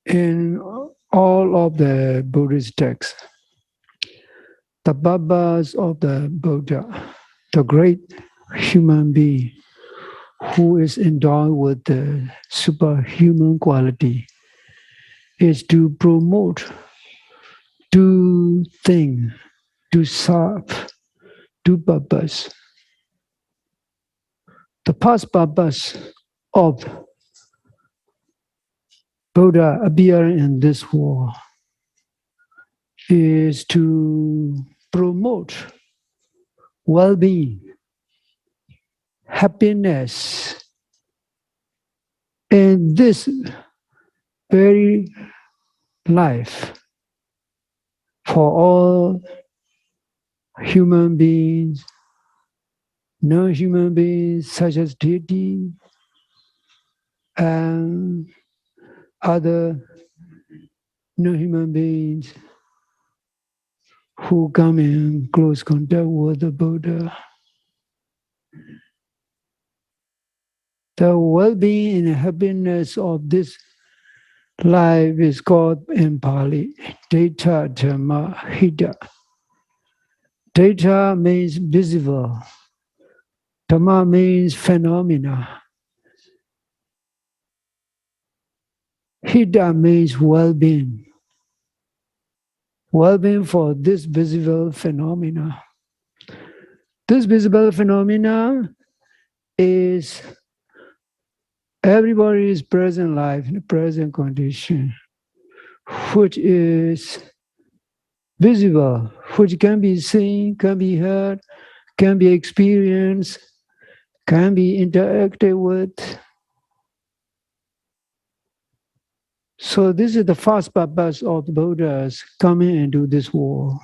In all of the Buddhist texts, the Babas of the Buddha, the great human being who is endowed with the superhuman quality, is to promote, to think, to serve, to purpose. The past purpose of Buddha appearing in this world is to promote well-being, happiness in this very life for all human beings, non-human beings such as deity and other non-human beings who come in close contact with the Buddha. The well-being and happiness of this life is called in Pali, Data Dhamma Hita. Data means visible. Dhamma means phenomena. Hita means well-being. Well-being for this visible phenomena. This visible phenomena is everybody's present life, present condition, which is visible, which can be seen, can be heard, can be experienced, can be interacted with. So this is the first purpose of the Buddhas coming into this world.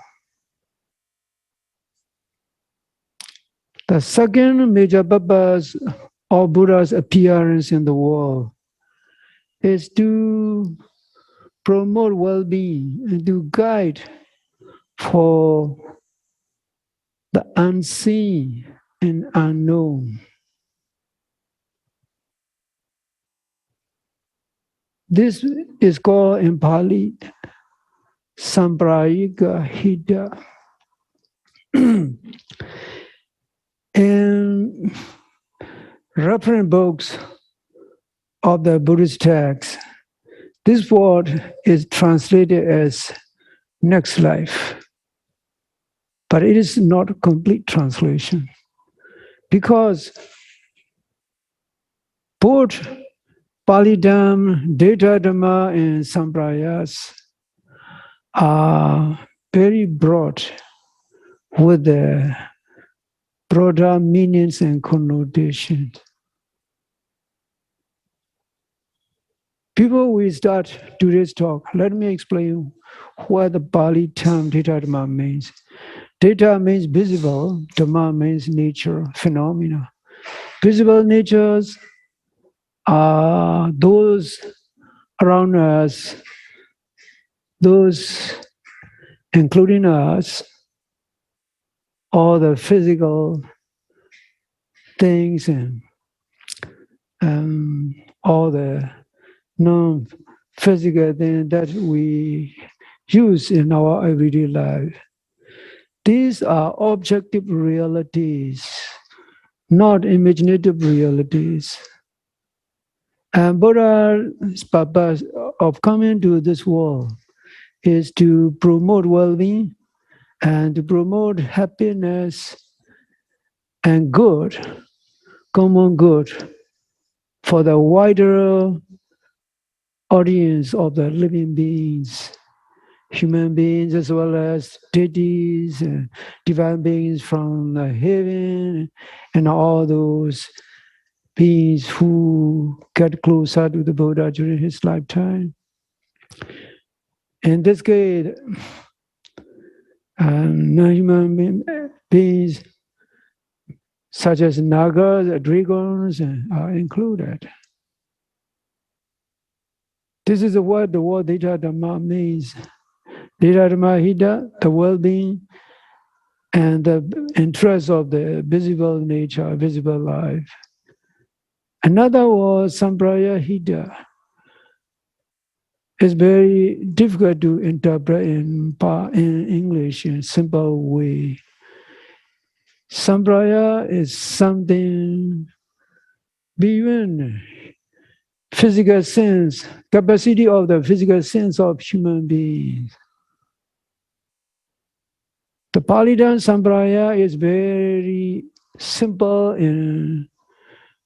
The second major purpose of Buddha's appearance in the world is to promote well-being and to guide for the unseen and unknown. This is called in Pali Samprayika Hita. In reference books of the Buddhist text, this word is translated as next life, but it is not a complete translation because both Pali Dhamma, Data Dhamma, and Samprayas are very broad with the broader meanings and connotations. Before we start today's talk, let me explain what the Pali term Data Dhamma means. Data means visible, Dhamma means nature, phenomena. Visible natures are those around us, those including us, all the physical things and all the non-physical things that we use in our everyday life. These are objective realities, not imaginative realities. And Buddha's purpose of coming to this world is to promote well-being and to promote happiness and good, common good, for the wider audience of the living beings, human beings as well as deities, divine beings from the heaven, and all those beings who get closer to the Buddha during his lifetime. In this case, non-human beings such as nagas, dragons are included. This is what the word Data Dhamma means. Data Dhamma Hita, the well-being and the interest of the visible nature, visible life. Another word, Sampraya Hita, It's very difficult to interpret in English in a simple way. Sampraya is something beyond physical sense, capacity of the physical sense of human beings. The Palitan Sampraya is very simple and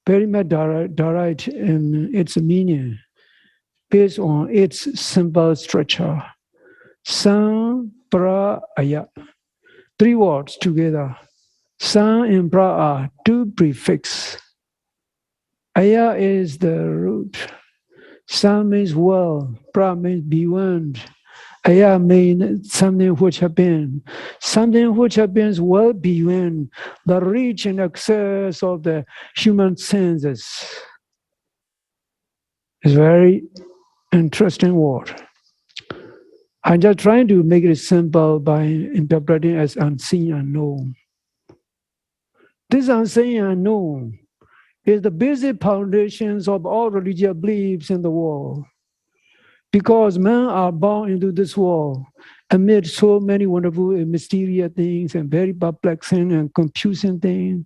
very much direct in its meaning, based on its simple structure. Sampraya, 3 words together. Sam and pra are 2 prefixes. Aya is the root. Sam means well, pra means beyond. Aya means something which happens. Something which happens well beyond the reach and access of the human senses. It's a very interesting word. I'm just trying to make it simple by interpreting as unseen unknown. This unseen unknown is the basic foundations of all religious beliefs in the world. Because men are born into this world amid so many wonderful and mysterious things and very perplexing and confusing things.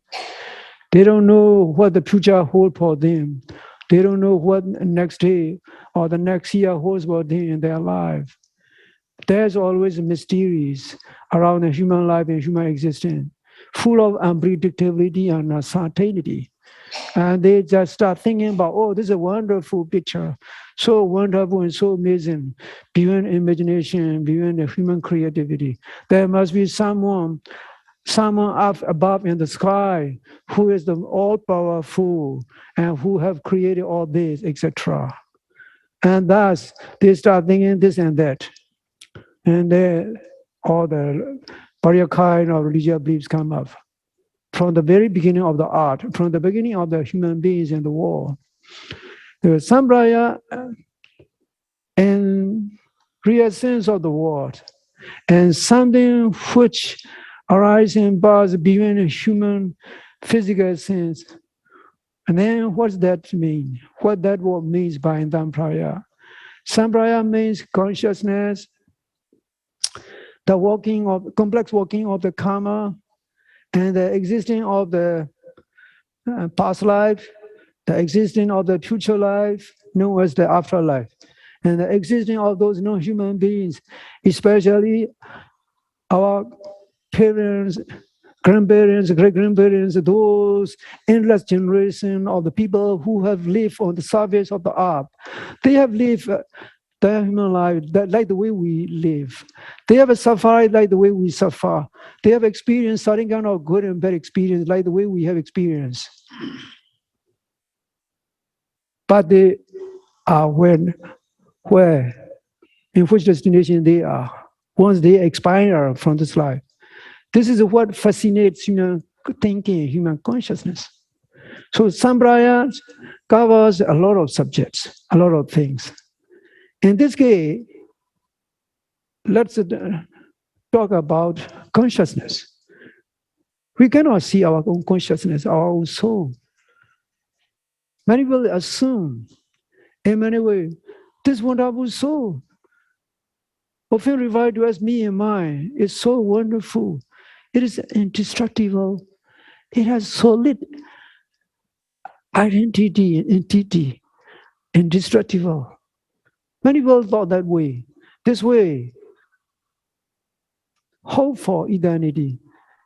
They don't know what the future holds for them. They don't know what next day or the next year holds for them in their life. There's always mysteries around the human life and human existence, full of unpredictability and uncertainty. And they just start thinking about, oh, this is a wonderful picture, so wonderful and so amazing, beyond imagination, beyond the human creativity. There must be someone up above in the sky who is the all-powerful and who have created all this, etc. And thus, they start thinking this and that. And then all the various kind of religious beliefs come up. From the very beginning of the art, from the beginning of the human beings in the world. The Sampraya and real sense of the world, and something which arises and bars beyond a human physical sense. And then what does that mean? What that word means by Sampraya? Sampraya means consciousness, the working of complex working of the karma, and the existing of the past life, the existing of the future life, known as the afterlife, and the existing of those non-human beings, especially our parents, grandparents, great-grandparents, those endless generation of the people who have lived on the surface of the earth. They have lived their human life like the way we live. They have suffered like the way we suffer. They have experienced certain kind of good and bad experience like the way we have experienced. But they are where, in which destination they are, once they expire from this life. This is what fascinates human thinking, human consciousness. So Sampraya covers a lot of subjects, a lot of things. In this case, let's talk about consciousness. We cannot see our own consciousness, our own soul. Many people assume, in many ways, this wonderful soul, often referred to as me and mine, is so wonderful. It is indestructible. It has solid identity and entity, indestructible. Many people thought that way. This way, hope for eternity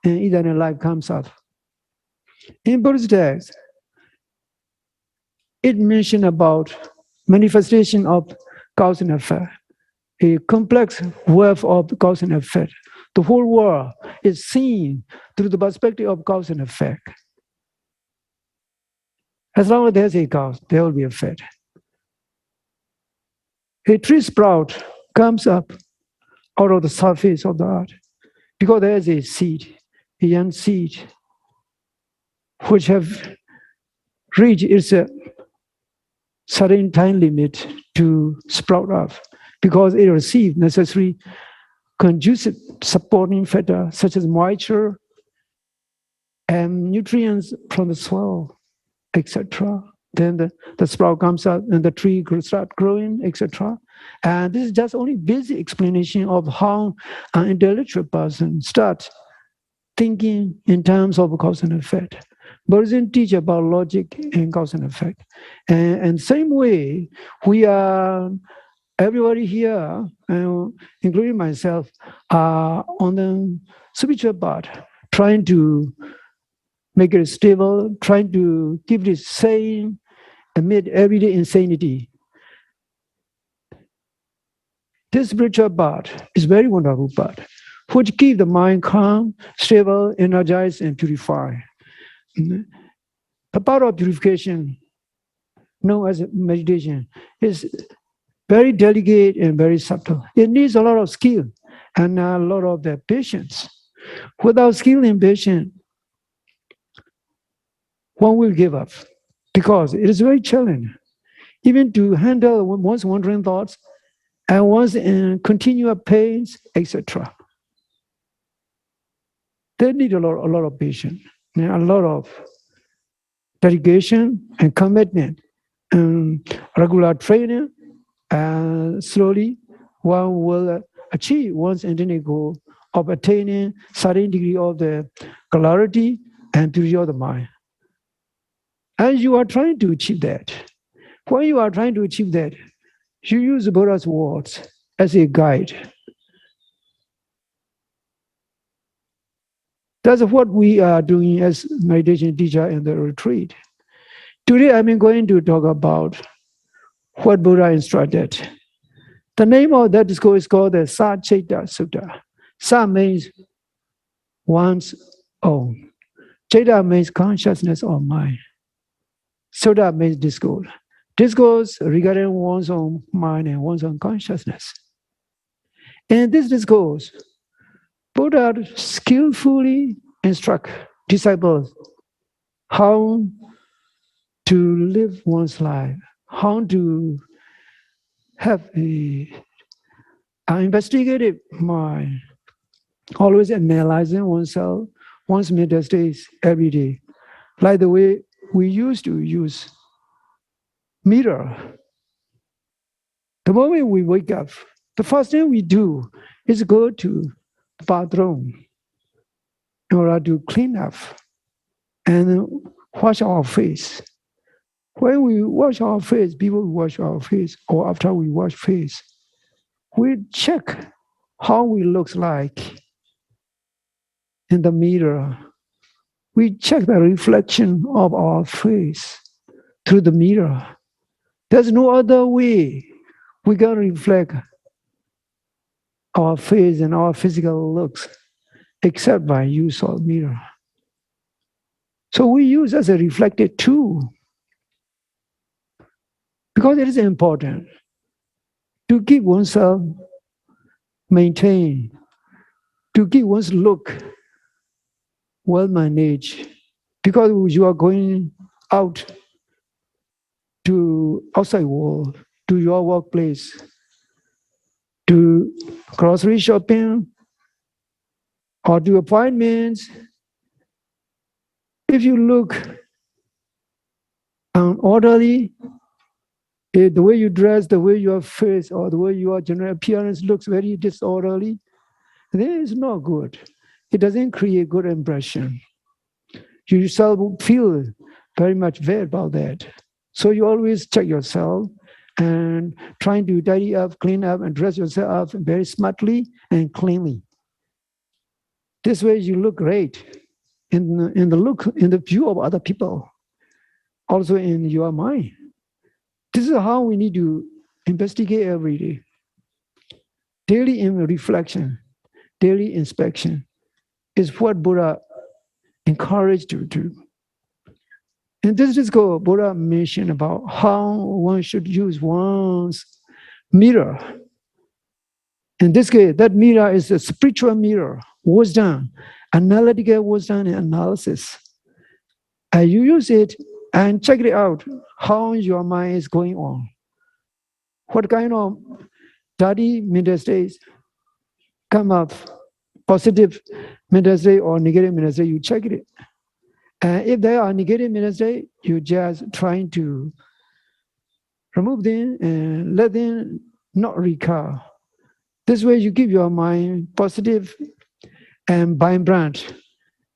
and eternal life comes up. In Buddhist text, it mentioned about manifestation of cause and effect, a complex web of cause and effect. The whole world is seen through the perspective of cause and effect. As long as there's a cause, there will be effect. A tree sprout comes up out of the surface of the earth because there is a seed, a young seed, which have reached its certain time limit to sprout up because it receives necessary conducive supporting factor such as moisture and nutrients from the soil, etc. then the sprout comes up and the tree start growing, etc. And this is just only basic explanation of how an intellectual person starts thinking in terms of cause and effect. Buddhism teach about logic and cause and effect. And same way, we are, everybody here, including myself, are on the spiritual path, trying to make it stable, trying to keep it sane amid everyday insanity. This spiritual path is very wonderful path, which keep the mind calm, stable, energized, and purified. The power of purification, known as meditation, is very delicate and very subtle. It needs a lot of skill and a lot of the patience. Without skill and patience, one will give up because it is very challenging. Even to handle one's wandering thoughts and one's continual pains, etc. They need a lot of patience, and a lot of dedication and commitment, and regular training, and slowly one will achieve one's intended goal of attaining certain degree of the clarity and purity of the mind. And you are trying to achieve that. When you are trying to achieve that, you use Buddha's words as a guide. That's what we are doing as meditation teacher in the retreat. Today, I'm going to talk about what Buddha instructed. The name of that discourse is called the Sacitta Sutta. Sa means one's own. Citta means consciousness or mind. Sutta means discourse. Discourse regarding one's own mind and one's own consciousness. In this discourse, Buddha skillfully instruct disciples how to live one's life, how to have an investigative mind, always analyzing oneself, one's mental states every day, like the way we used to use mirror. The moment we wake up, the first thing we do is go to the bathroom in order to clean up and wash our face. When we wash our face, people wash our face, or after we wash face, we check how we look like in the mirror. We check the reflection of our face through the mirror. There's no other way we can reflect our face and our physical looks except by use of mirror. So we use as a reflective tool because it is important to keep oneself maintained, to keep one's look well managed, because you are going out to outside world, to your workplace, to grocery shopping, or to appointments. If you look unorderly, the way you dress, the way your face, or the way your general appearance looks very disorderly, then it's not good. It doesn't create good impression. You yourself feel very much bad about that. So you always check yourself and trying to tidy up, clean up, and dress yourself up very smartly and cleanly. This way you look great in the view of other people, also in your mind. This is how we need to investigate every day. Daily reflection, daily inspection is what Buddha encouraged you to do. In this discourse, Buddha mentioned about how one should use one's mirror. In this case, that mirror is a spiritual mirror, wisdom, analytical wisdom and analysis. And you use it and check it out, how your mind is going on. What kind of dirty mental states come up, positive mental state or negative mental state, you check it. And if there are negative mental states, you just trying to remove them and let them not recur. This way you keep your mind positive and vibrant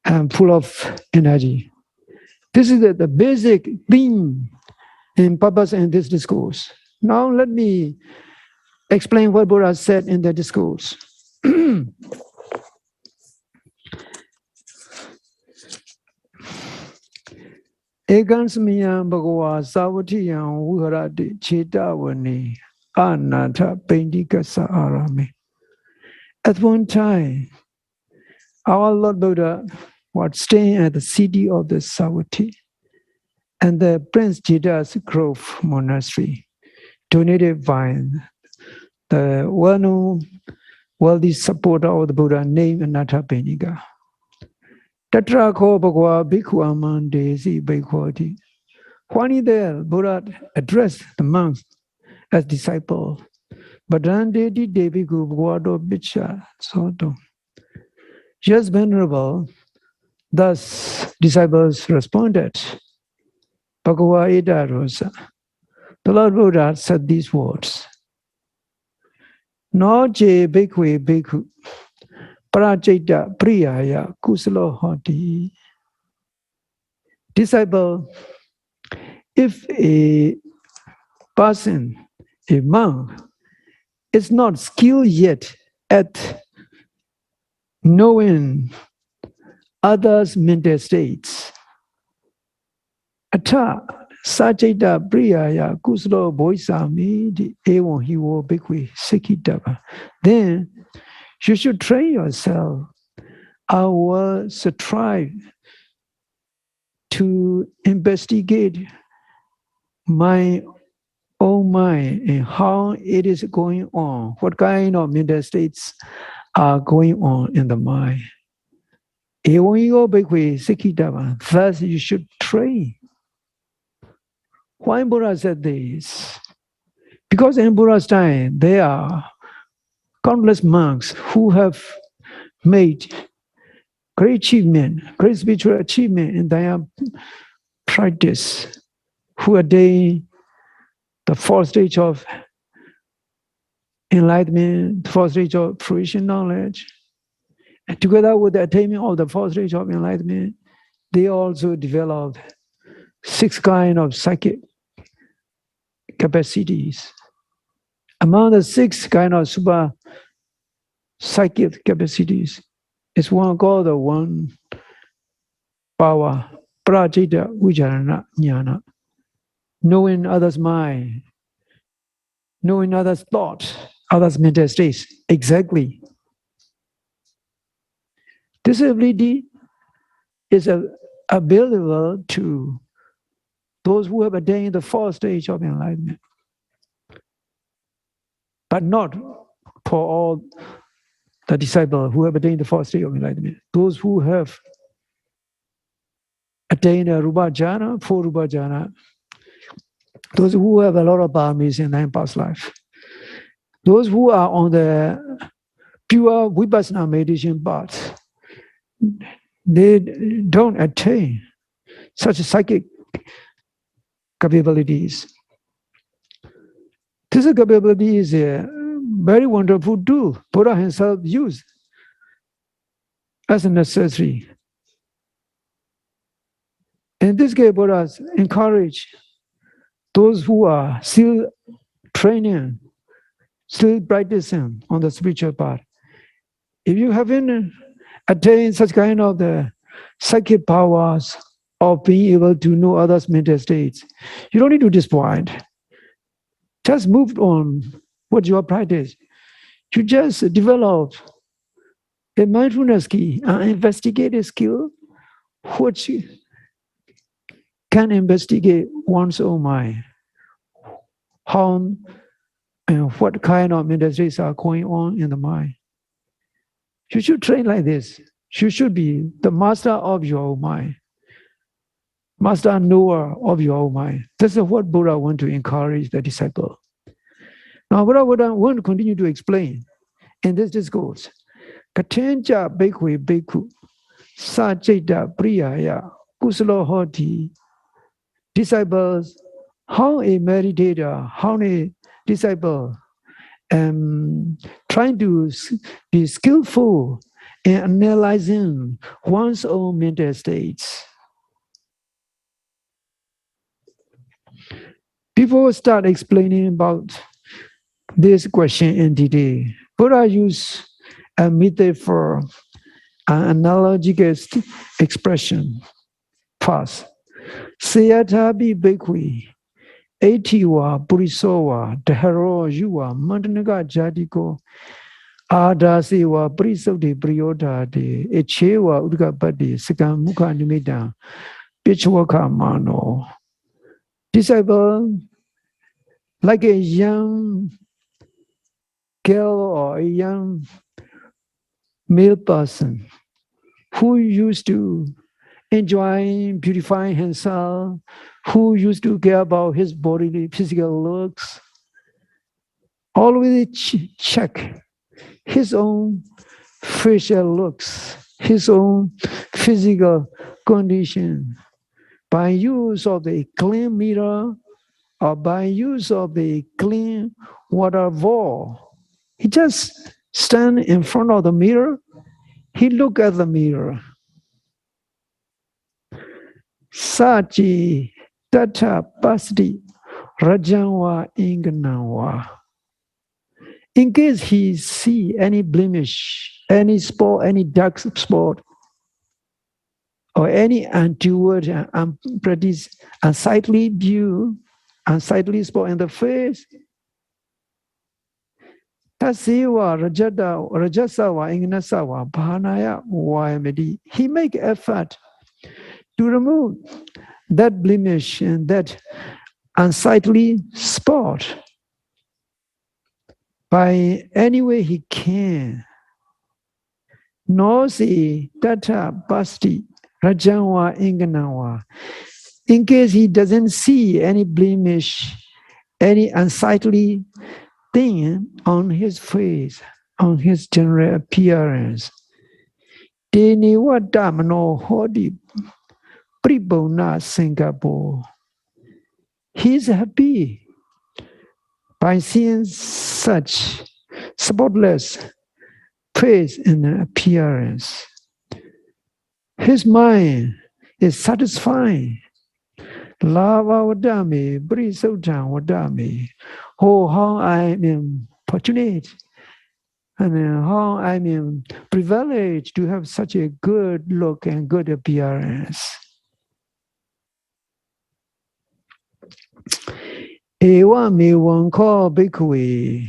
and full of energy. This is the basic theme and purpose in this discourse. Now let me explain what Buddha said in the discourse. Ekansmiyan bhagava savatiyan viharati chetavani anatha pendikasa arame. At one time, our Lord Buddha was staying at the city of the Savatthi, and the Prince Jeta's Grove Monastery, donated by the well-known wealthy supporter of the Buddha named Anatta Pendika. Tatra ko bhagava bhikkhu amande si bhikkhoti. When he there, Buddha addressed the monks as disciples. Badrandeti deviku bhagavato bicha soto. Yes, Venerable, thus disciples responded, Bhagava Eda Rosa. The Lord Buddha said these words. No je bhikkhve bhikkhu prajita priyaya kusalo hoti. Disciple, if a person, a monk, is not skilled yet at knowing others' mental states, Ata Sacitta priyaya kusalo boisami ewan hiwo bhikkhve sikitava. Then you should train yourself. I will strive to investigate my own mind and how it is going on, what kind of mental states are going on in the mind. Thus, you should train. Why Buddha said this? Because in Buddha's time, there are countless monks who have made great achievement, great spiritual achievement in their practice, who attain the fourth stage of enlightenment, the fourth stage of fruition knowledge. And together with the attainment of the fourth stage of enlightenment, they also developed 6 kinds of psychic capacities. Among the 6 kinds of super psychic capacities is one called the one power, prajita vijnana jnana, knowing others' mind, knowing others' thoughts, others' mental states. Exactly. This ability is available to those who have attained the 4th stage of enlightenment, but not for all the disciples who have attained the 4th stage of enlightenment. Those who have attained a rupa jhana, 4 rupa jhana, those who have a lot of paramis in their past life, those who are on the pure vipassana meditation path, they don't attain such psychic capabilities. This capability is a very wonderful tool Buddha himself used as a necessary. In this case, Buddha encouraged those who are still training, still practicing on the spiritual path. If you haven't attained such kind of the psychic powers of being able to know others' mental states, you don't need to disappoint. Just move on what you are practicing. You just develop a mindfulness key, an investigative skill, which can investigate one's own mind. How and what kind of mental states are going on in the mind. You should train like this. You should be the master of your own mind, master knower of your own mind. This is what Buddha wants to encourage the disciple. Now, Buddha want to continue to explain in this discourse. Katenja bhikkhve bhikkhu sacitta priyaya kusala hoti disciples, how a meditator, how a disciple trying to be skillful in analyzing one's own mental states. People start explaining about this question in detail. Buddha used a metaphor, an analogical expression. First, Sayadaw bhikkhve, etiwa purisowa, dharo yuwa, mandanaga jatiko, adasewa prisode priyodhade, echewa udgapati, sakamukha nimita, pichwaka mano. Disciple, like a young girl or a young male person who used to enjoy beautifying himself, who used to care about his bodily physical looks, always check his own facial looks, his own physical condition by use of the clean mirror or by use of the clean water bowl. He just stand in front of the mirror, he look at the mirror. Sachi tata pasdi rajanwa inganawa. In case he see any blemish, any spot, any dark spot, or any untoward and unsightly view, unsightly spot in the face, Tasewa rajasawa ingnasawa bhanaya vayamedi. He make effort to remove that blemish and that unsightly spot by any way he can. No se tata basti rajanwa inganawa. In case he doesn't see any blemish, any unsightly thing on his face, on his general appearance, Deni wadamano hodi pribona Singapore. He's happy by seeing such spotless face and appearance. His mind is satisfying. Lava wadami, brisautan wadami. Oh, how I am fortunate and how I am privileged to have such a good look and good appearance. Ewa me one call bhikkhve,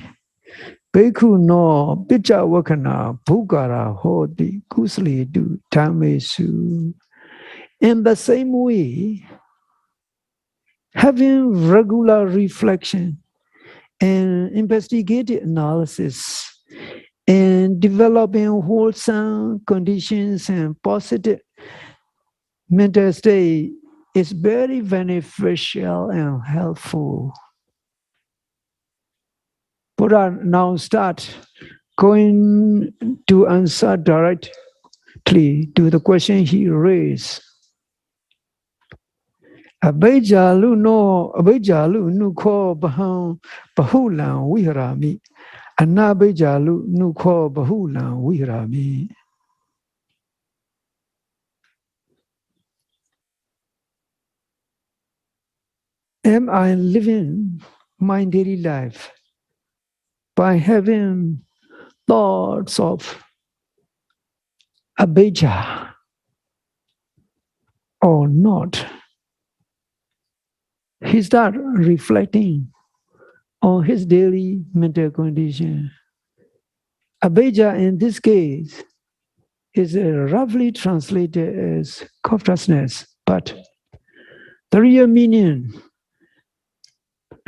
bhikkhu no picha wakana bhukara hodi kusli du tamesu. In the same way, having regular reflection and investigative analysis and developing wholesome conditions and positive mental state is very beneficial and helpful. Buddha now start going to answer directly to the question he raised. Abhijalu nu ko bahulan viharami. Anabhijalu nu ko bahulan viharami. Am I living my daily life by having thoughts of abhijja or not? He start reflecting on his daily mental condition. Abhijja in this case is roughly translated as covetousness, but the real meaning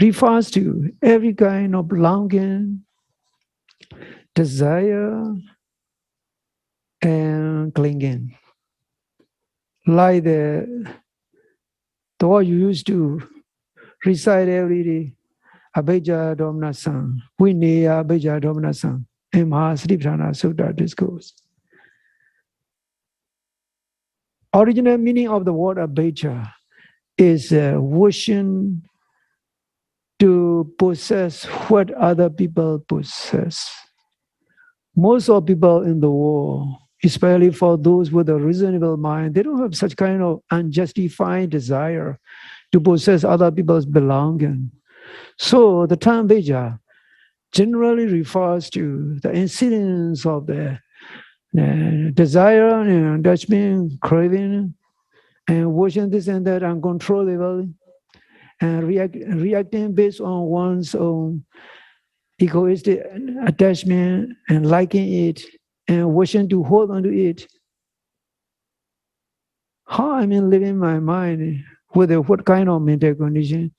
refers to every kind of longing, desire, and clinging. Like the word you used to recite every day, Abhijja Domnasan, Vinaya Abhijja Domnasan, in Thitzana Sutta discourse. Original meaning of the word abhijja is wishing to possess what other people possess. Most of people in the world, especially for those with a reasonable mind, they don't have such kind of unjustified desire to possess other people's belonging. So the term bija generally refers to the incidence of the desire and attachment, craving, and wishing this and that uncontrollable, and reacting based on one's own egoistic attachment and liking it and wishing to hold on to it. How I mean living my mind with what kind of mental condition?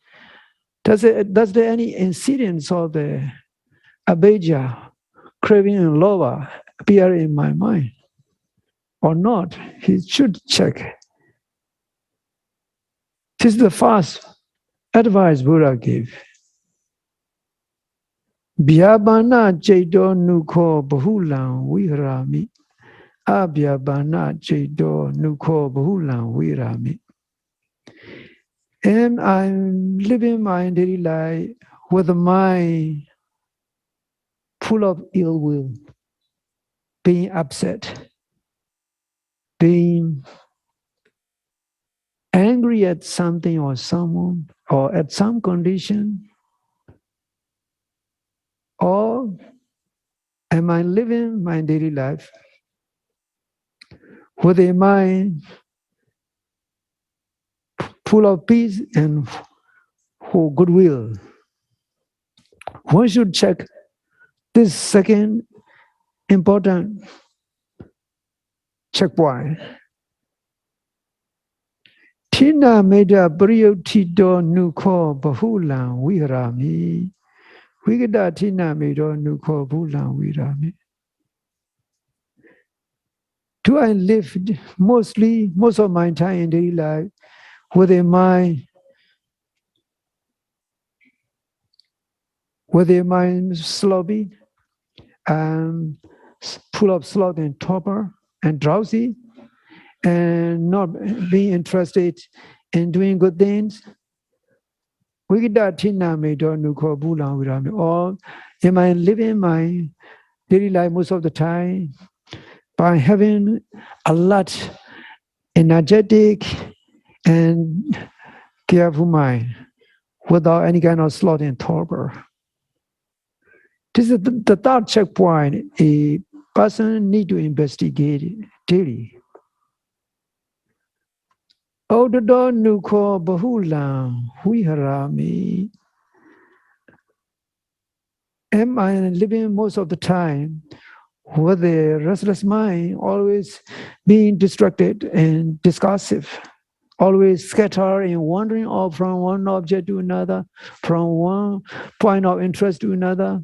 Does there any incidence of the abhijja, craving and lova appear in my mind or not? He should check. This is the first advice Buddha gave. Vyabana jaito nukho bahulang viharami. Abhyabana jaito nukho bahulang viharami. And I'm living my daily life with a mind full of ill will, being upset, being angry at something or someone, or at some condition, or am I living my daily life with a mind full of peace and for goodwill? One should check this second important checkpoint. Tina meda priyotito nukho bahulang viharami. Vigada tina medo nukho bahulang viharami. Do I live most of my time in daily life with a mind sloppy and full of sloth and torpor and drowsy and not being interested in doing good things? Or am I living my daily life most of the time by having a lot energetic and careful mind without any kind of sloth and torpor? This is the third checkpoint a person need to investigate daily. Ododo nukho bahulang viharami. Am I living most of the time with a restless mind, always being distracted and discursive, always scattered and wandering off from one object to another, from one point of interest to another?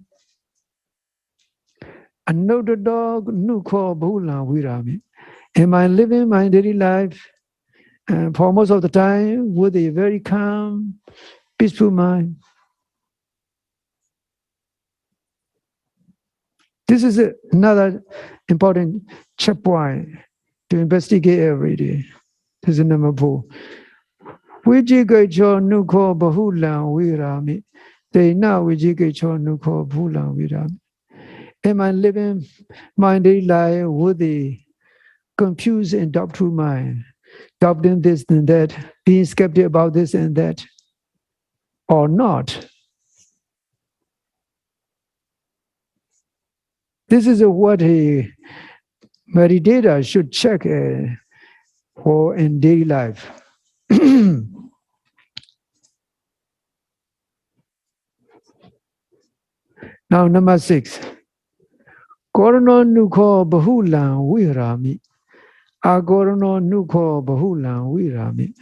Another dog nukho bahulang viharami. Am I living my daily life for most of the time with a very calm, peaceful mind? This is another important checkpoint to investigate every day. This is number 4. Vijikacho nukho bahulang viharami. Dena vijikacho nukho bahulang viharami. Am I living my daily life with a confused and doubtful mind, doubting this and that, being skeptical about this and that, or not? This is what a meditator should check for in daily life. Now, number 6. Korano nukho bahulang viharami. Agorano nukho bahulang viharami.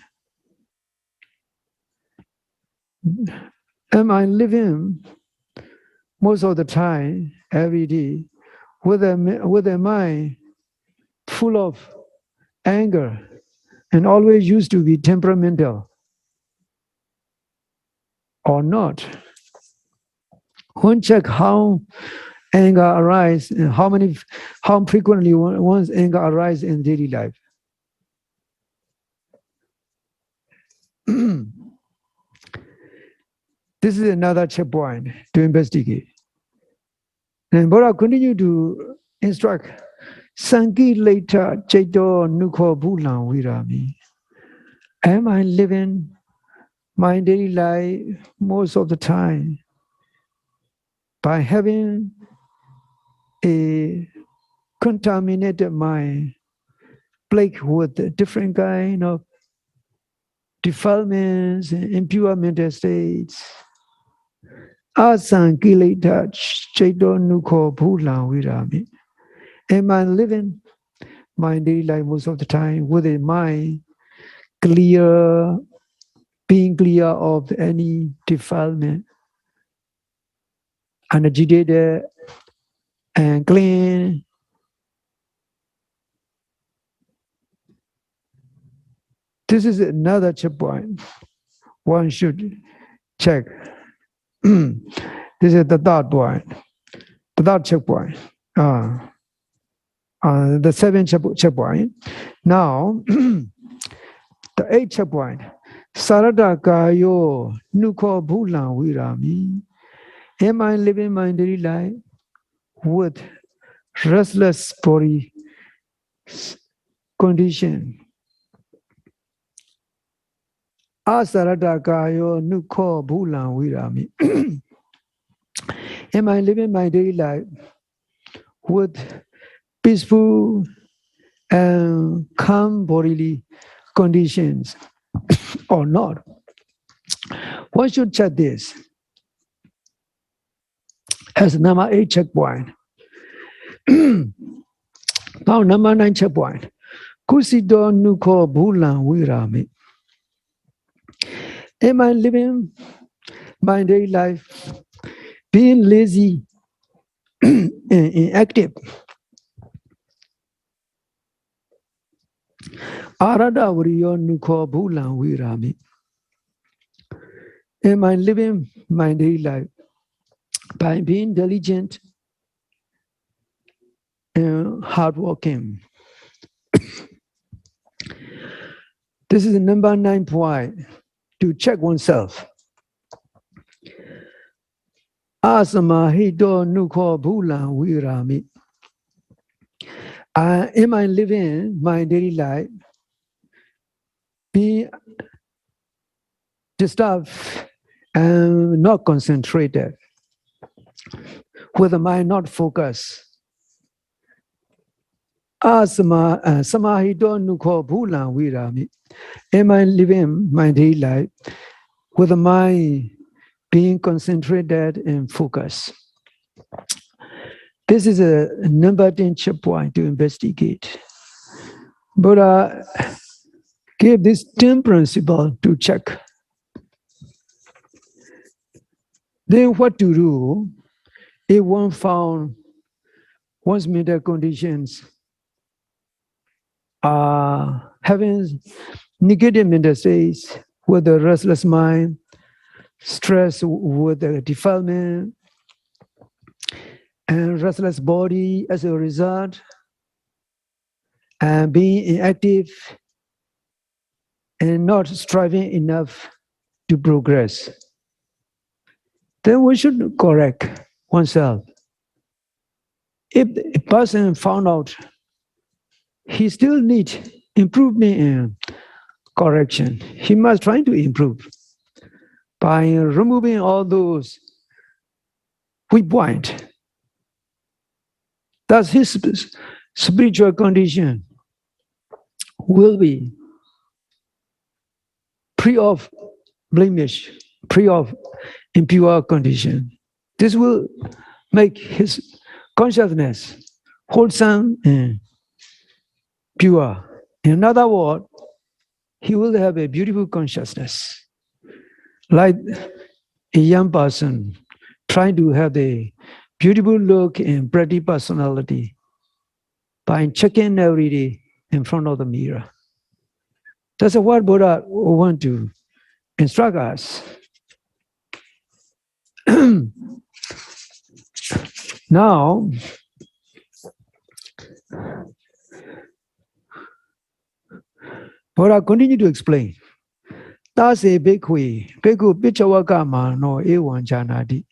Am I living most of the time, every day, with a mind full of anger and always used to be temperamental, or not? One check how anger arises and how frequently one's anger arises in daily life. This is another checkpoint to investigate. And Buddha continued to instruct Sanki later Chaito Nukho Bulan Virami. Am I living my daily life most of the time by having a contaminated mind, plagued with different kind of defilements and impure mental states? Asankilita Chaito Nukho Bulan Virami. Am I living my daily life most of the time with a mind clear, being clear of any defilement, unagitated and clean? This is another checkpoint one should check. This is the third point, the third checkpoint. The seventh checkpoint. Now, the eighth checkpoint. Sarada kayo nukho bhulan virami. Am I living my daily life with restless body condition? Asarada kayo nukho bhulan virami. Am I living my daily life with peaceful and calm bodily conditions or not? One should check this as number 8 checkpoint. Now number 9 checkpoint. Kusido nukho bhulan virami. Am I living my daily life being lazy and inactive? Arada vriyo nukho bhulan virami. Am I living my daily life by being diligent and hardworking? This is the number 9 point to check oneself. Asamahito nukho bhulan virami. Am I living my daily life being disturbed and not concentrated, with the mind not focused? Samahito nukho bhulan virami. Am I living my daily life with the mind being concentrated and focused? This is a number 10 checkpoint to investigate. Buddha gave this 10 principle to check. Then what to do if one found one's mental conditions are having negative mental states with a restless mind, stress with the defilement, and restless body as a result, and being inactive and not striving enough to progress? Then we should correct oneself. If a person found out he still needs improvement and correction, he must try to improve by removing all those weak points. Thus his spiritual condition will be free of blemish, free of impure condition. This will make his consciousness wholesome and pure. In other words, he will have a beautiful consciousness, like a young person trying to have a beautiful look and pretty personality by checking every day in front of the mirror. That's what Buddha wants to instruct us. Now, Buddha continued to explain Tase bhikkhve, bhikkhu piccavakama no evan janati.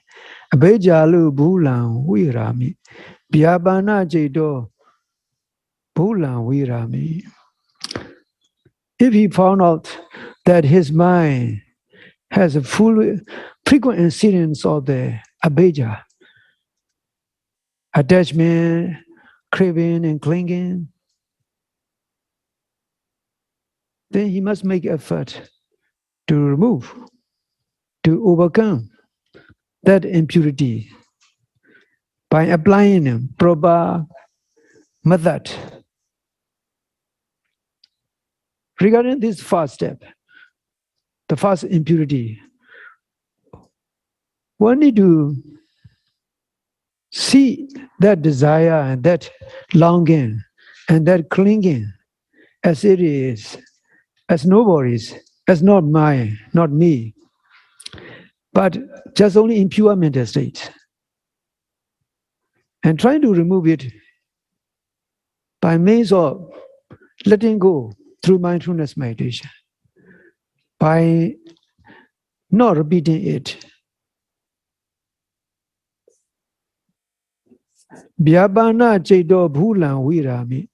Abhejalu bhulan virami. Vyabana cedo bhulan virami. If he found out that his mind has a full frequent incidence of the abheja, attachment, craving, and clinging, then he must make effort to remove, to overcome that impurity by applying a proper method. Regarding this first step, the first impurity, one need to see that desire and that longing and that clinging as it is, as nobody's, as not mine, not me, but just only impure mental state. And trying to remove it by means of letting go through mindfulness meditation, by not repeating it. Vyabana cedo bhulan virami.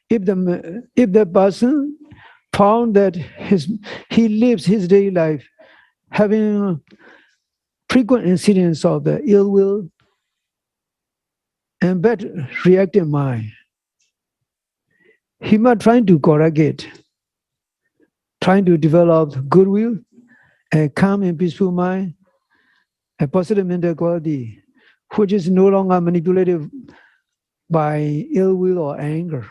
If the person found that he lives his daily life having frequent incidents of the ill will and bad reactive mind, he must try to correct it, trying to develop goodwill, a calm and peaceful mind, a positive mental quality, which is no longer manipulated by ill will or anger.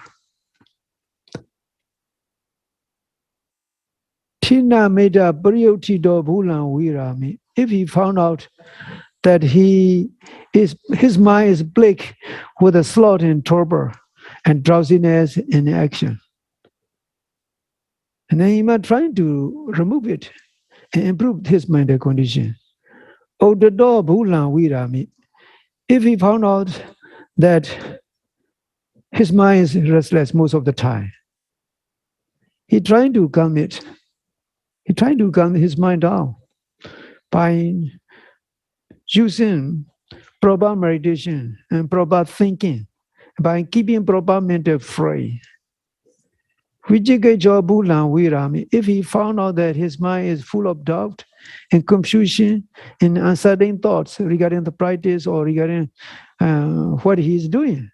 Tina meda pariyotito bhulan virami. If he found out that his mind is plagued with a sloth and torpor and drowsiness in action, and then he must try to remove it and improve his mental condition. Odato bhulan virami. If he found out that his mind is restless most of the time, he trying to calm it. He trying to calm his mind down by using proper meditation and proper thinking, by keeping proper mental free. If he found out that his mind is full of doubt and confusion and uncertain thoughts regarding the practice or regarding what he is doing,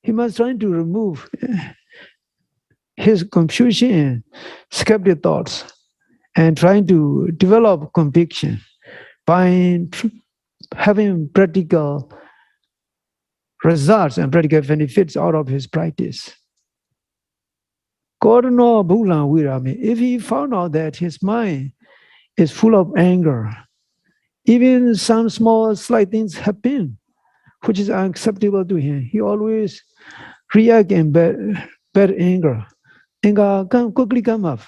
he must try to remove his confusion and skeptic thoughts and trying to develop conviction by having practical results and practical benefits out of his practice. If he found out that his mind is full of anger, even some small slight things happen, which is unacceptable to him, he always reacts in bad anger. Anger can quickly come up.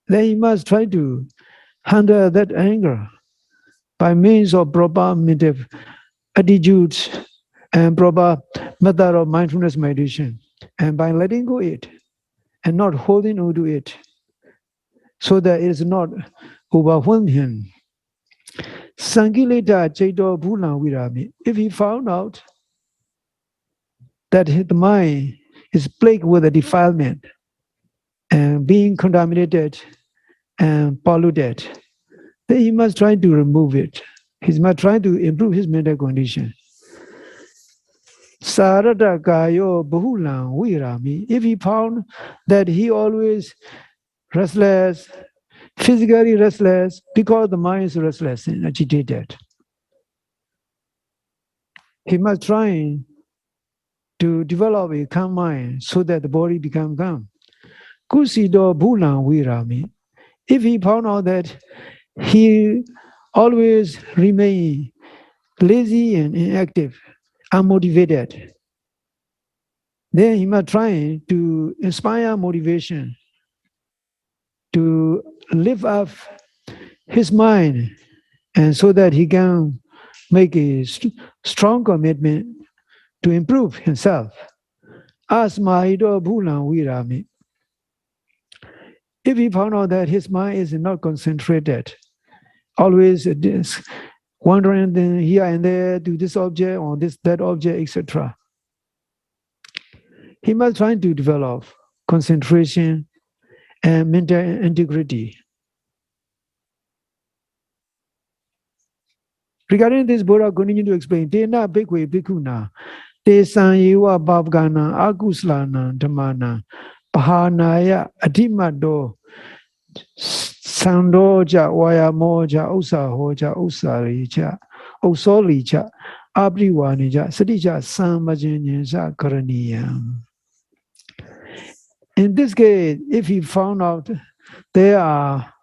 Then he must try to handle that anger by means of proper mental attitudes and proper method of mindfulness meditation, and by letting go it and not holding on to it, so that it is not overwhelm him. Sangileta cedo bhulan virami. If he found out that the mind is plagued with a defilement and being contaminated and polluted, then he must try to remove it. He must try to improve his mental condition. Sarada kayo bahulan virami. If he found that he always restless, physically restless, because the mind is restless and agitated, he must try to develop a calm mind so that the body becomes calm. Kusido bhulan virami. If he found out that he always remain lazy and inactive, unmotivated, then he must try to inspire motivation to lift up his mind, and so that he can make a strong commitment to improve himself. Asmaido bhulan virami. If he found out that his mind is not concentrated, always wandering here and there to this object or that object, etc., he must try to develop concentration and mental integrity. Regarding this, Buddha continued to explain, Tena bhikkhve bhikkhuna, te sanyewa bhavgana akuslana dhammana, pahanaya adhimado, sandoja vayamoja usahoja usarija, usolija, abriwanija, sadija samajinja karaniyam. In this case, if he found out there are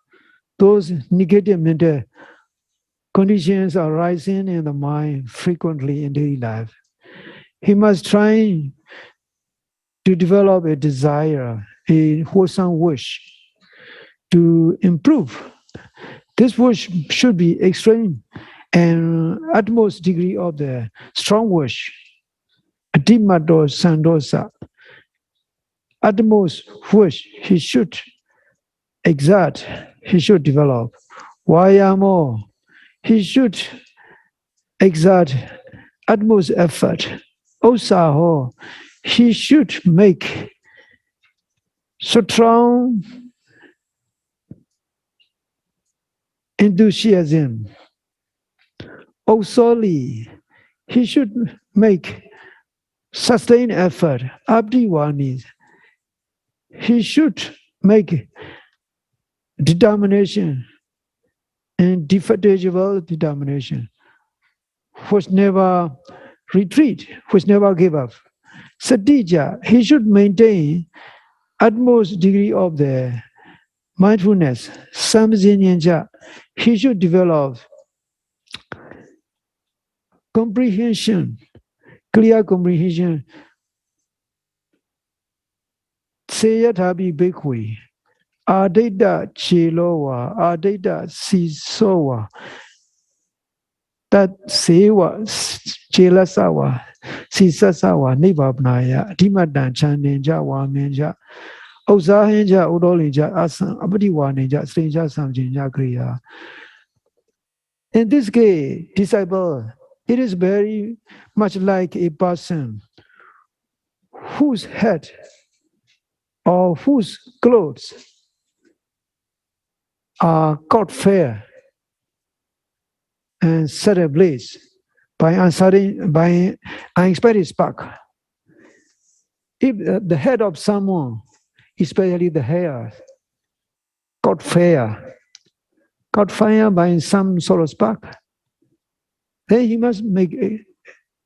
those negative mental conditions arising in the mind frequently in daily life, he must try to develop a desire, a wholesome wish to improve. This wish should be extreme and utmost degree of the strong wish, adimado sandosa, utmost wish he should exert, he should develop. Vayamo, he should exert utmost effort. Osaho, he should make strong enthusiasm. Osoli, he should make sustained effort. Abdiwani, he should make determination, indefatigable determination, which never retreat, which never give up. Satija, he should maintain utmost degree of the mindfulness. Samjinyanja, he should develop comprehension, clear comprehension. Sayadaw bhikkhve, Adita Chilowa, Adita Sisowa, Tat Sewa, Chilasawa, Sisasawa, Nivabnaya, Timadan Chaninja, Wamenja, Ozahinja, Udolinja, Asan, Abdiwaninja, Stranger Samjinja Kriya. In this case, disciple, it is very much like a person whose head or whose clothes are caught fair and set ablaze by unexpected spark. If the head of someone, especially the hair, caught fire by some sort of spark, then he must make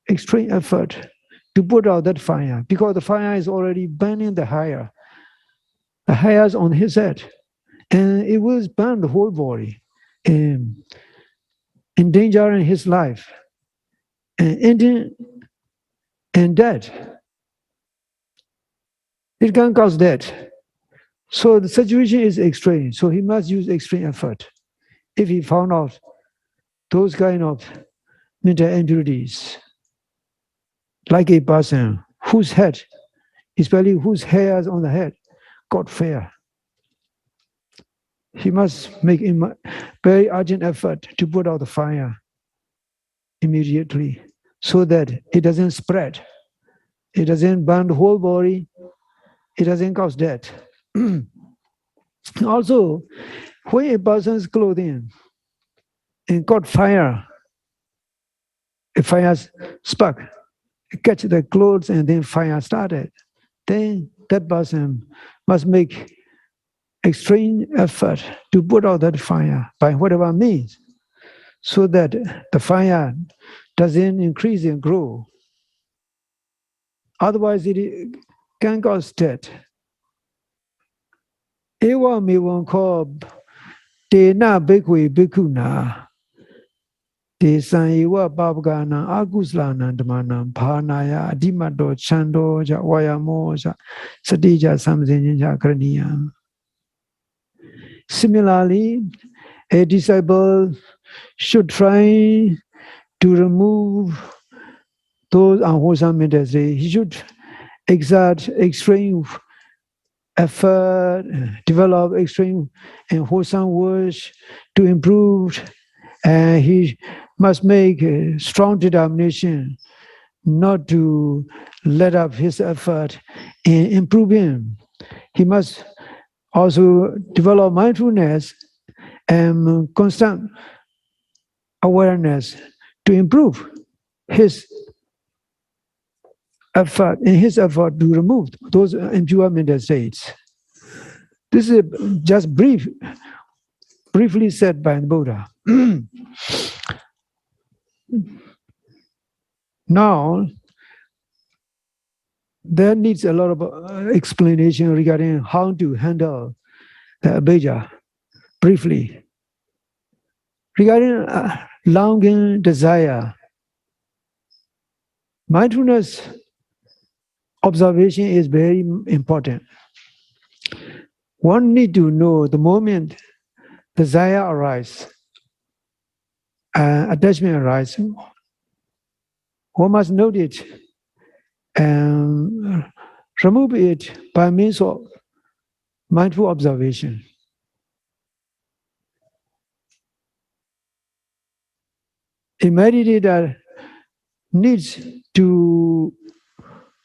extreme effort to put out that fire, because the fire is already burning the hairs on his head, and it will burn the whole body, endangering his life, and ending in death. It can cause death. So the situation is extreme. So he must use extreme effort. If he found out those kind of mental impurities, like a person whose head, especially whose hairs on the head, caught fire, he must make a very urgent effort to put out the fire immediately, so that it doesn't spread, it doesn't burn the whole body, it doesn't cause death. Also, when a person's clothing and caught fire, a fire spark, catch the clothes and then fire started, then that person must make extreme effort to put out that fire by whatever means, so that the fire doesn't increase and grow. Otherwise, it can cause death. Ewa mewan ko tena bhikkhve bhikkhuna te sanyewa bhavgana akuslana dhammana bhanaya adhimado chando ja vayamo ja satija samjinyanja karaniya. Similarly, a disciple should try to remove those unwholesome mental states. He should exert extreme effort, develop extreme and wholesome words to improve, and he must make a strong determination not to let up his effort in improving. He must also develop mindfulness and constant awareness to improve his effort to remove those impure mental states. This is just briefly said by the Buddha. Now, there needs a lot of explanation regarding how to handle the abhijja briefly. Regarding longing desire, mindfulness observation is very important. One need to know the moment desire arises, attachment arises. One must note it and remove it by means of mindful observation. A meditator needs to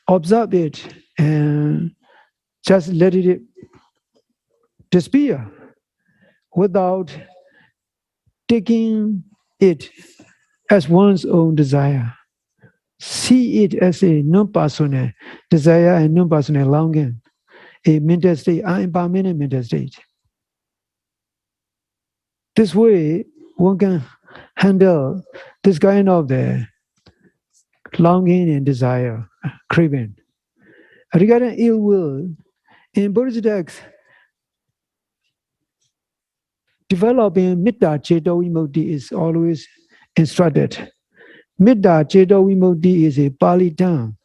observe it and just let it disappear without taking it as one's own desire. See it as a non-personal desire and non-personal longing, a mental state, an impermanent mental state. This way, one can handle this kind of the longing and desire, craving. Regarding ill will, in Buddhist texts, developing Metta Ceto Vimukti is always instructed. Metta Ceto Vimukti is a Pali term.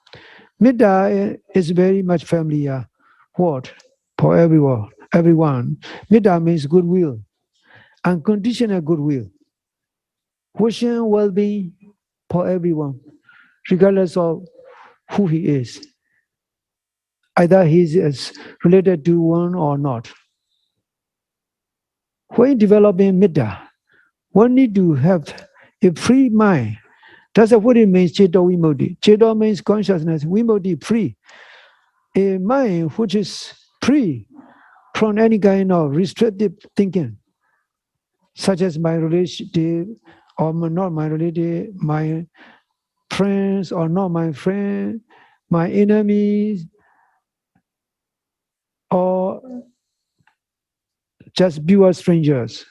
Metta is very much familiar word for everyone. Metta means goodwill, unconditional goodwill, wishing well-being for everyone, regardless of who he is, either he is related to one or not. When developing Metta, one need to have a free mind. That's what it means, Ceto Vimukti. Ceto means consciousness, Vimukti, free. A mind which is free from any kind of restrictive thinking, such as my relationship or not my relative, my friends or not my friend, my enemies, or just pure strangers.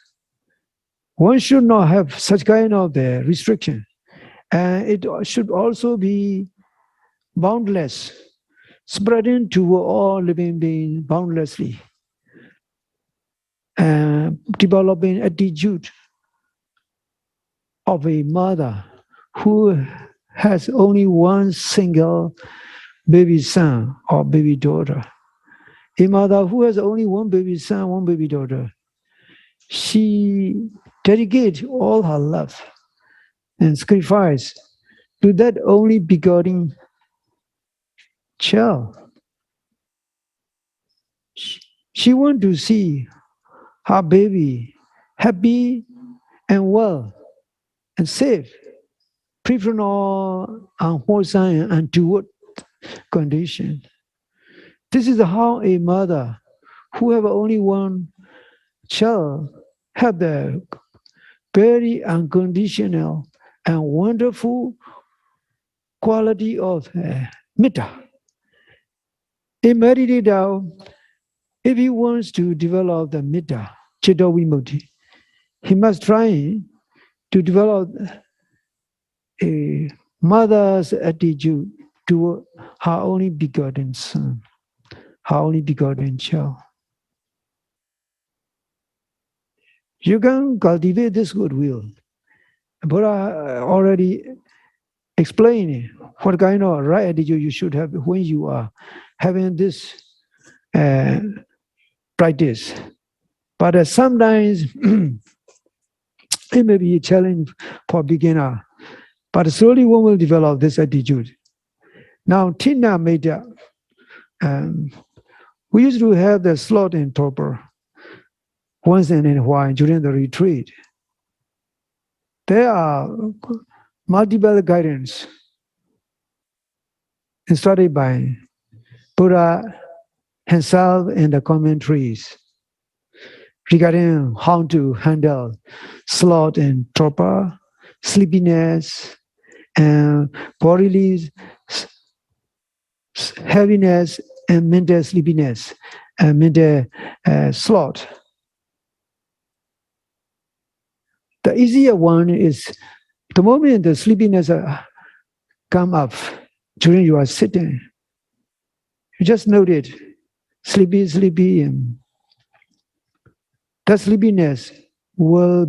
One should not have such kind of the restriction. And it should also be boundless, spreading to all living beings boundlessly, and developing attitude of a mother who has only one single baby son or baby daughter. A mother who has only one baby son, one baby daughter, she dedicates all her love and sacrifice to that only begotten child. She wants to see her baby happy and well and safe, free from all unwholesome and untoward condition. This is how a mother who have only one child have the very unconditional and wonderful quality of metta. A meditator, if he wants to develop the metta, Ceto Vimukti, he must try to develop a mother's attitude to her only begotten son, her only begotten child. You can cultivate this goodwill. Buddha already explained what kind of right attitude you should have when you are having this practice. But sometimes it may be a challenge for beginner. But slowly one will develop this attitude. Now, Tina Metta, We used to have the slot and torpor once in a while during the retreat. There are multiple guidance started by Buddha himself in the commentaries regarding how to handle sloth and torpor, sleepiness, and bodily heaviness, and mental sleepiness, and mental sloth. The easier one is the moment the sleepiness come up during you are sitting, you just note it, sleepy, and that sleepiness will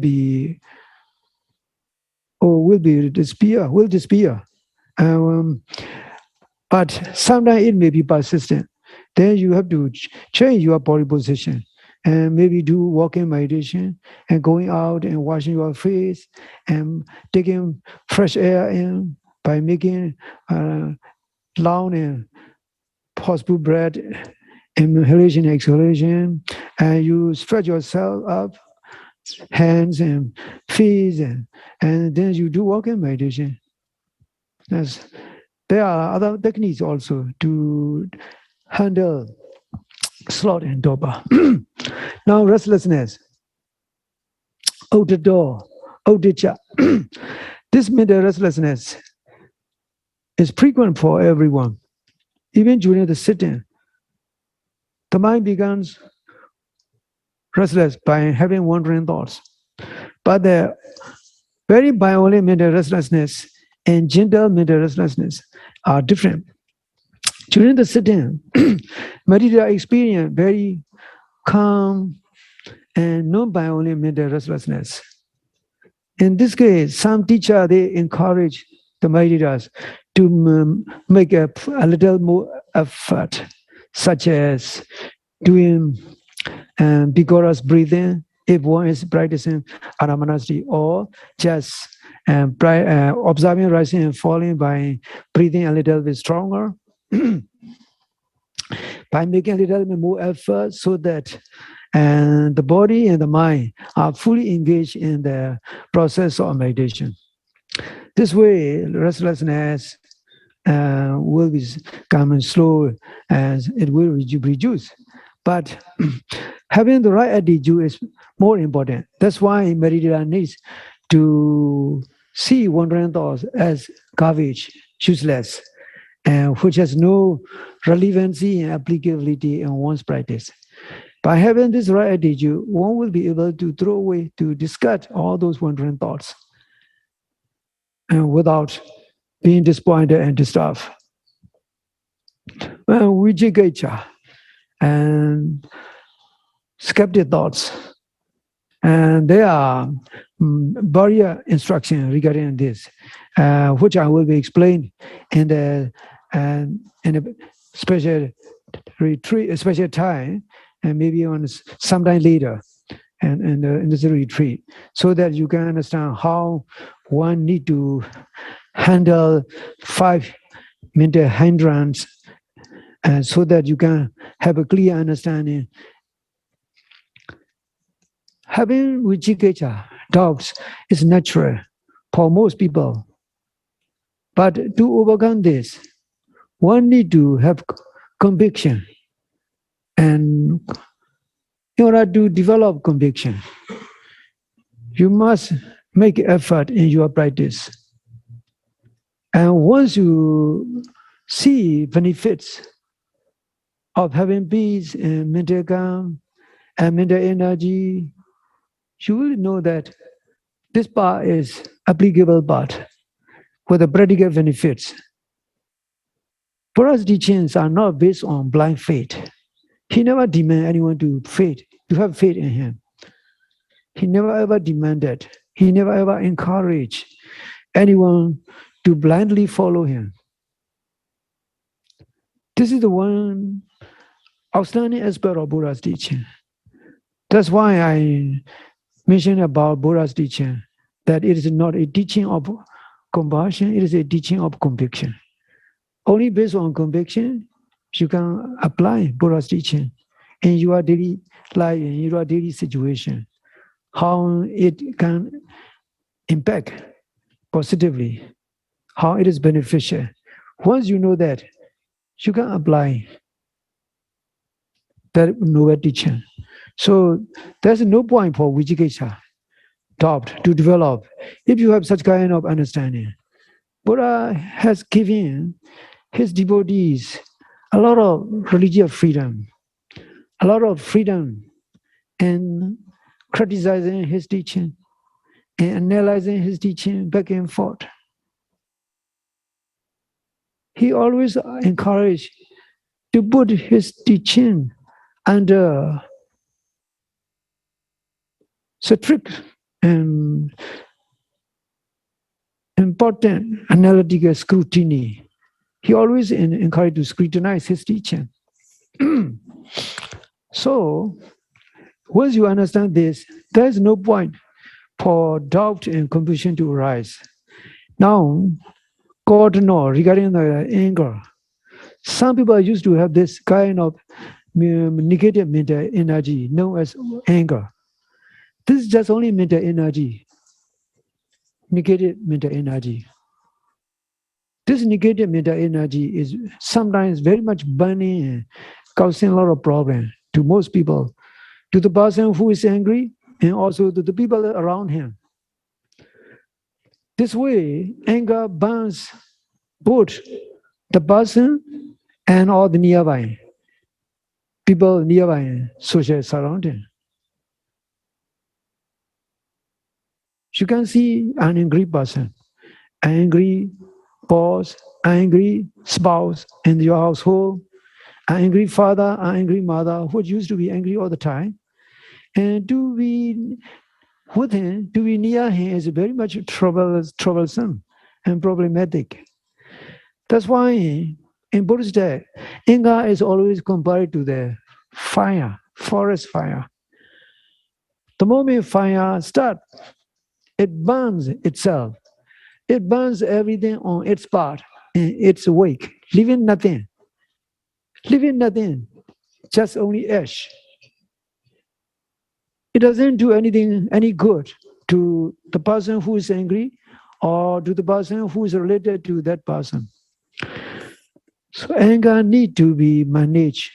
disappear. But sometimes it may be persistent. Then you have to change your body position and maybe do walking meditation and going out and washing your face and taking fresh air in by making long and possible breath, inhalation, exhalation, and you stretch yourself up, hands and feet, and then you do walking meditation. There are other techniques also to handle sloth and torpor. Now, restlessness. Out the door, out the chair. This mental restlessness is frequent for everyone. Even during the sitting, the mind becomes restless by having wandering thoughts. But the very violent mental restlessness and gentle mental restlessness are different. During the sitting, meditator experience very calm and non-violent mental restlessness. In this case, some teacher, they encourage the meditators to make a little more effort, such as doing vigorous breathing, if one is practicing anapanasati, or just observing rising and falling by breathing a little bit stronger, by making a little bit more effort so that the body and the mind are fully engaged in the process of meditation. This way, restlessness will be coming slow and it will reduce. But having the right attitude is more important. That's why meditator needs to see wandering thoughts as garbage, useless, and which has no relevancy and applicability in one's practice. By having this right attitude, one will be able to throw away, to discard all those wandering thoughts, and without being disappointed and disturbed. Vijigaicha and skeptic thoughts, and there are barrier instruction regarding this, which I will be explained in a special retreat, a special time, and maybe on sometime later, and in this retreat, so that you can understand how one need to handle 5 mental hindrances, and so that you can have a clear understanding. Having vijigita, doubts, is natural for most people. But to overcome this, one need to have conviction. And in order to develop conviction, you must make effort in your practice. And once you see benefits of having peace and mental calm and mental energy, you will know that this path is applicable path with the practical benefits. Buddha's teachings are not based on blind faith. He never demanded anyone to have faith in him. He never ever demanded, he never ever encouraged anyone to blindly follow him. This is the one outstanding aspect of Buddha's teaching. That's why I mentioned about Buddha's teaching, that it is not a teaching of compassion, it is a teaching of conviction. Only based on conviction, you can apply Buddha's teaching in your daily life, in your daily situation, how it can impact positively, how it is beneficial. Once you know that, you can apply that noble teaching. So there's no point for Vijikesha, doubt, to develop if you have such kind of understanding. Buddha has given his devotees a lot of religious freedom, a lot of freedom in criticizing his teaching and analyzing his teaching back and forth. He always encouraged to put his teaching under strict and important analytical scrutiny. He always encouraged to scrutinize his teaching. So, once you understand this, there is no point for doubt and confusion to arise. Now, God knows regarding the anger. Some people used to have this kind of negative mental energy known as anger. This is just only mental energy, negative mental energy. This negative mental energy is sometimes very much burning and causing a lot of problems to most people, to the person who is angry and also to the people around him. This way, anger burns both the person and all the nearby people nearby social surrounding. You can see an angry person, angry boss, angry spouse in your household, an angry father, an angry mother who used to be angry all the time. And to be with him, to be near him is very much troublesome and problematic. That's why in Buddhist day, anger is always compared to the fire, forest fire. The moment fire starts, it burns itself. It burns everything on its part in its wake, leaving nothing. Leaving nothing, just only ash. It doesn't do anything, any good to the person who is angry or to the person who is related to that person. So anger need to be managed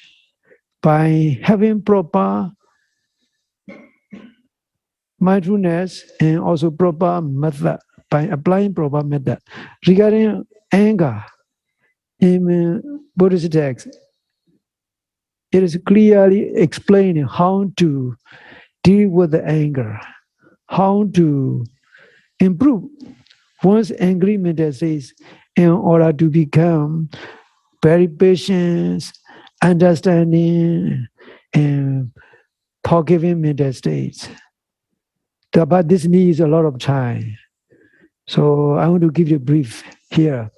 by having proper mindfulness and also proper method, by applying proper method. Regarding anger, in Buddhist text, it is clearly explaining how to deal with the anger, how to improve one's angry mental states in order to become very patient, understanding, and forgiving mental states. But this needs a lot of time. So I want to give you a brief here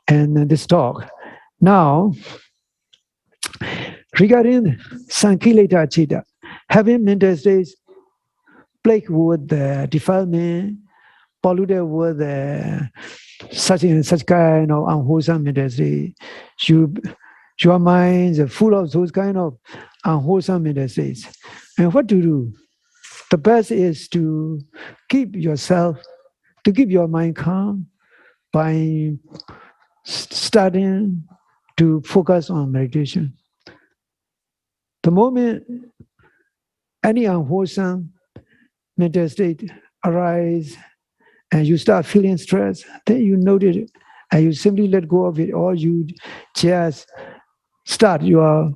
and this talk. Now, regarding Sankileta Chitta, having mental states plagued with the defilement, polluted with such kind of unwholesome mental state, your mind is full of those kind of unwholesome mental states. And what to do? The best is to keep yourself, to keep your mind calm by starting to focus on meditation. The moment any unwholesome mental state arises and you start feeling stress, then you notice it and you simply let go of it, or you just start your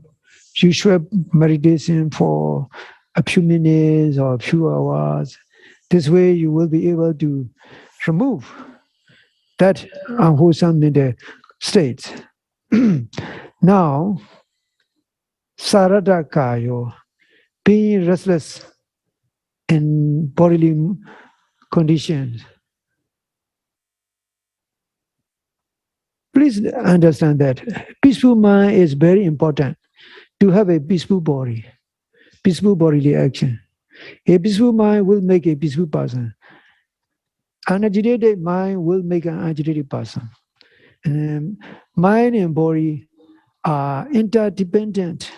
usual meditation for a few minutes or a few hours. This way you will be able to remove that unwholesome mental states. Now, sarada kayo, being restless in bodily conditions. Please understand that peaceful mind is very important to have a peaceful body, peaceful bodily action. A peaceful mind will make a peaceful person. An agitated mind will make an agitated person. And mind and body are interdependent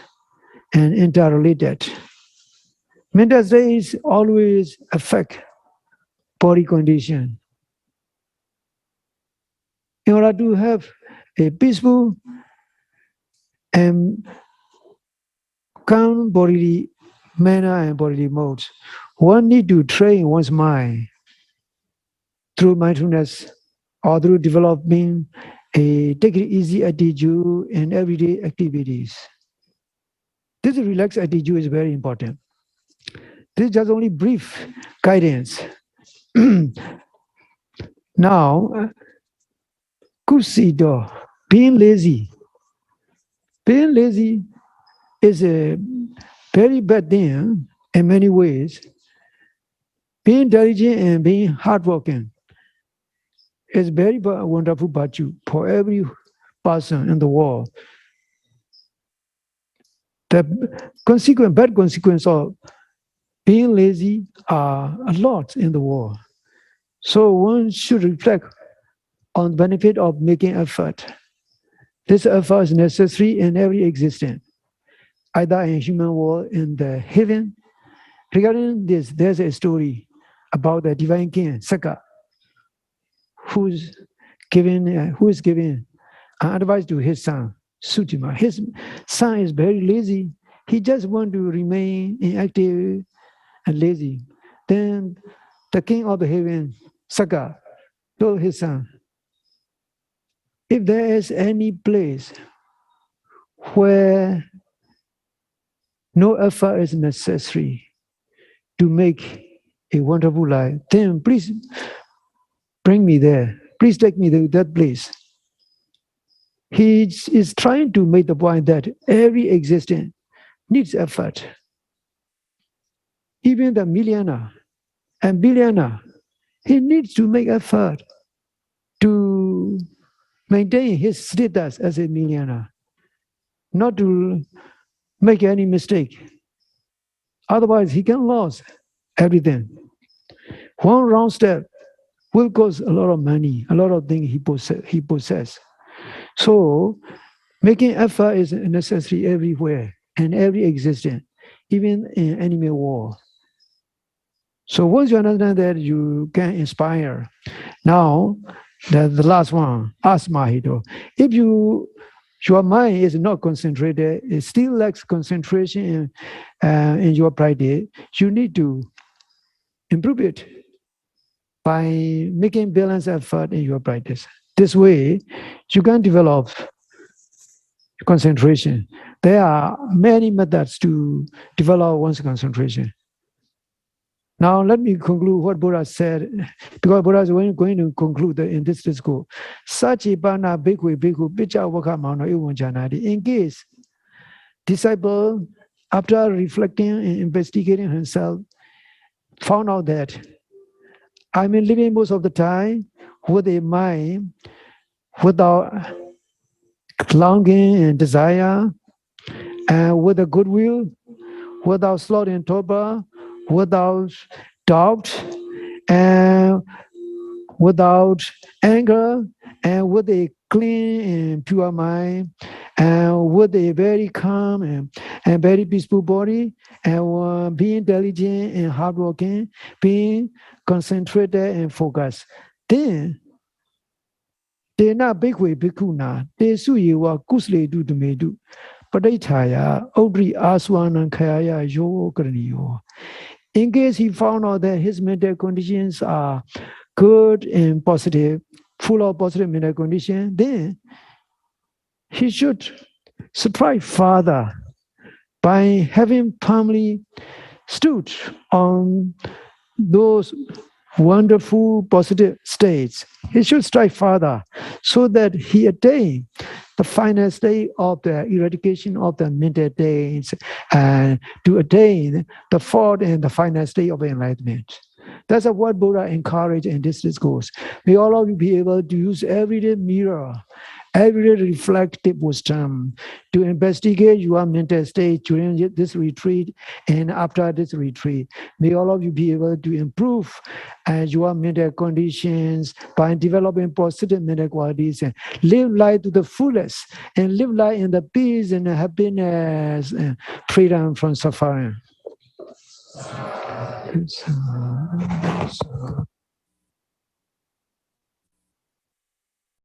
and interrelated. Mental states always affect body condition. In order to have a peaceful and calm bodily manner and bodily modes, one need to train one's mind through mindfulness or through developing a take it easy attitude in everyday activities. This relaxed attitude is very important. This is just only brief guidance. Now, kusido, being lazy. Being lazy is a very bad thing in many ways. Being diligent and being hardworking is very wonderful virtue for every person in the world. The bad consequence of being lazy are a lot in the world. So one should reflect on the benefit of making effort. This effort is necessary in every existence, either in human world, in the heaven. Regarding this, there's a story about the divine king, Saka, who is giving advice to his son, Sutima. His son is very lazy. He just wants to remain inactive and lazy. Then the king of the heaven, Saka, told his son, if there is any place where no effort is necessary to make a wonderful life, then please bring me there. Please take me to that place. He is trying to make the point that every existence needs effort. Even the millionaire and billionaire, he needs to make effort to maintain his status as a millionaire, not to make any mistake. Otherwise, he can lose everything. One wrong step will cost a lot of money, a lot of things he possesses. So, making effort is necessary everywhere and every existence, even in animal world. So once you understand that, you can inspire. Now, the last one, ask Mahito. If your mind is not concentrated, it still lacks concentration in your practice, you need to improve it by making balanced effort in your practice. This way, you can develop concentration. There are many methods to develop one's concentration. Now, let me conclude what Buddha said, because Buddha is going to conclude in this discourse. Sachipana bhikkhu bhikkhu picha vakha mano evanjanadi. In case disciple, after reflecting and investigating himself, found out that I'm living most of the time with a mind without longing and desire, and with a goodwill, without sloth and torpor, without doubt, and without anger, and with a clean and pure mind, and with a very calm and very peaceful body, and being diligent and hardworking, being concentrated and focused. Then, Tena Bhikkhu Bhikkhuna, Te Suyewa Kusle Du Dumedu, Padaitaya, Audri Aswanan Kaya Yo Kraniyo. In case he found out that his mental conditions are good and positive, full of positive mental condition, then he should strive further by having firmly stood on those wonderful positive states. He should strive further so that he attain the final state of the eradication of the mental states and to attain the fourth and the final state of enlightenment. That's what Buddha encouraged in this discourse. May all of you be able to use everyday mirror everyday reflective wisdom to investigate your mental state during this retreat and after this retreat. May all of you be able to improve your mental conditions by developing positive mental qualities and live life to the fullest and live life in the peace and the happiness and freedom from suffering.